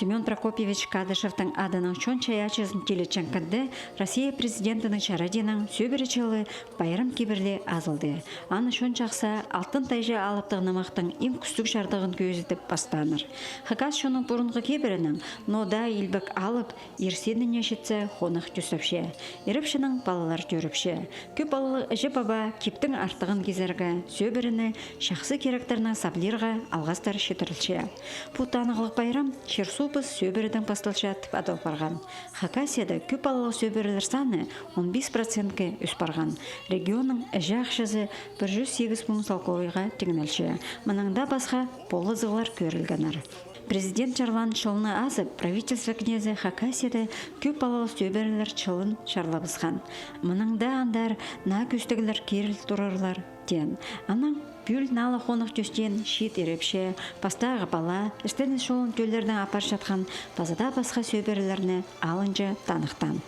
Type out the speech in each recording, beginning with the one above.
Семен Прокопьевич Кадышевтың адының чон чаячызын телеченкінде Россия президентінің шараденің сөбіречелі байрам кебірле азылды. Аны шон чақса алтын тайжа алыптығынымақтың ин күстік жардығын көзітіп бастаныр. Хакас шоның бұрынғы кебірінің нода илбік алып, ерсенін ешітсе қонық түсіпше. Еріпшінің балалар көріпше. Көп балалы ұжы баба кептің артығын кезергі сөбіріні шақсы керектерінің саблирға алғастар шетірілше. Путанығылық байрам Шерсупыз сөбірдің пастылшат адал барған. Хакасияда көп балалы сөбірілер саны 15%-ке үс барған. Регионның әжі ақшызы 108 мың салковыйға тегінелші. Мұныңда басқа болы зығылар көрілгенар. Президент Чарлан шылыны азып, правительство князі Хакасияда көп балалы сөбірілер чылын шарлабызған. Мұныңда андар на көстігілер керіл тұрырлар ден. Аның Пүл налы қонық түстен шет ерепше, пастағы бала, істені шолын төлердің апар жатқан базада басқа сөбірілеріне алынжы танықтан.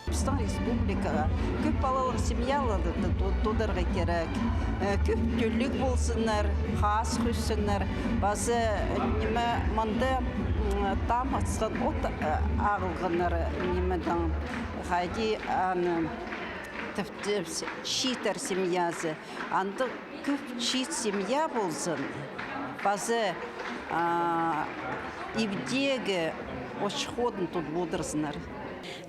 Біздің республикаға көп балалық семьяларды тудырға керек. Көп төлік болсындар, қас құйсындар. Базы неме мұнды там атысқан от ағылғынар немедің қайди шитер семьясы. Андық көп чит семья болсын. Базы ивдегі очходын тут будырсынар.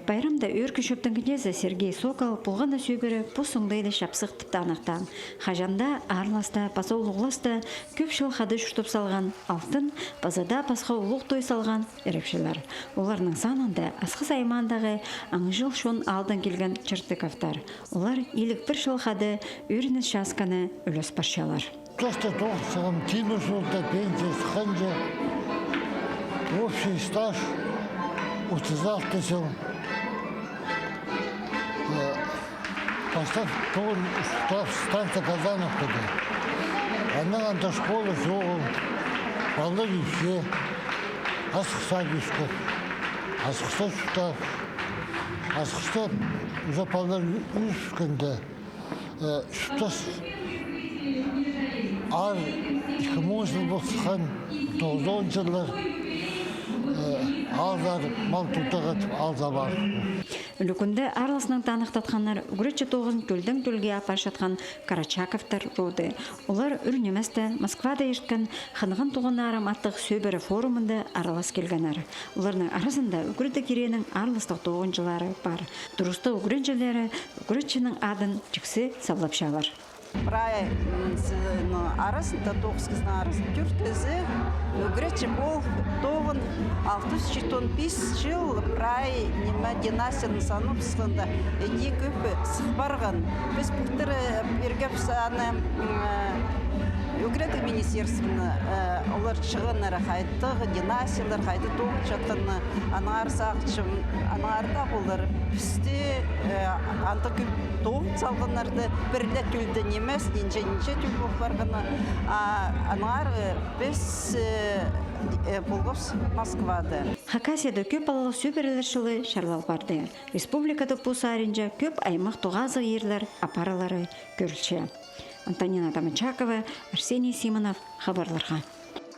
Байрамда өркі шөптің князі Сергей Сокол бұлғаны сөбірі бұсыңдайды шапсық тіпті анықтан. Хажанда, арласта, баса ұлғыласта көп шыл қады жүштіп салған алтын, базада басқа ұлық той салған ерекшілер. Оларының санында асқыз аймандағы аңжыл шон алдын келген чыртыковтар. Олар елік бір шыл қады өрініс шасқаны өліс паршалар. Просто тоқсығым, тимір жолда пенсиясы қанжа, общий стаж 36 жыл. Поставь станция Казановкада. Она до школы жол, полы все, асықса бешкі, асықса шутап, асықса уже полы үшкінде. Шутас ар 2000 жыл болсыған 90 жылдар алдар мал тұтығып алза бар. Үлікінді арлысының танықтатқанлар үгіретші тоғын көлдің көлге апар жатқан Карачаковтар роды. Олар үрнеместі Москвада ешкен қанығын туғын арым аттық сөбірі форумында аралас келгенер. Оларның арасында үгіреті керенің арлыстық тоғын жылары бар. Дұрысты үгіретшілері үгіретшінің адын жүксі саблапшалар. Прай арасында 9 кіздің арасында түрткізі үгіретші бол тоғын 615 жыл прай неме династияның саны бұсқында не көпі сық барған. Біз бұқтыры бергеп саны үгіреті министерствіні олар шығынлары қайттығы династиялар қайты тоғын жатқаны анағар сақчым, анағарда болар бізде анты көп тоғын салғанларды бірлі түлді немес, ненше түл болып барғаны анағар біз болғыз Москвада. Хакасияда көп балалы сөбірілер жылы шарлал барды. Республикада бұл саринжа көп аймақ тоғазы ерлер апаралары көрілші. Антонина Тамачакова, Арсений Симонов, хабарларға.